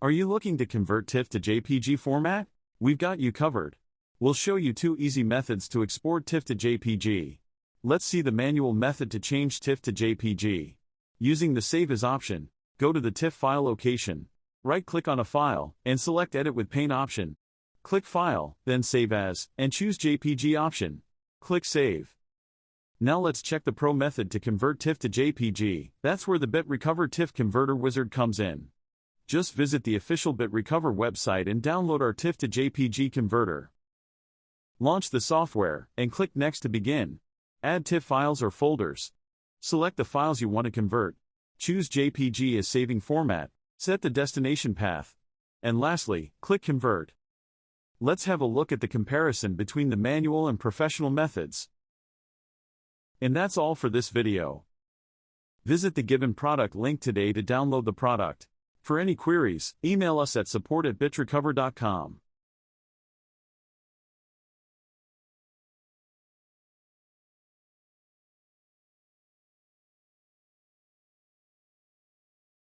Are you looking to convert TIFF to JPG format? We've got you covered. We'll show you 2 easy methods to export TIFF to JPG. Let's see the manual method to change TIFF to JPG. Using the Save As option, go to the TIFF file location, right-click on a file, and select Edit with Paint option. Click File, then Save As, and choose JPG option. Click Save. Now let's check the Pro method to convert TIFF to JPG. That's where the BitRecover TIFF Converter Wizard comes in. Just visit the official BitRecover website and download our TIFF to JPG converter. Launch the software, and click Next to begin. Add TIFF files or folders. Select the files you want to convert. Choose JPG as saving format. Set the destination path. And lastly, click Convert. Let's have a look at the comparison between the manual and professional methods. And that's all for this video. Visit the given product link today to download the product. For any queries, email us at support@bitrecover.com.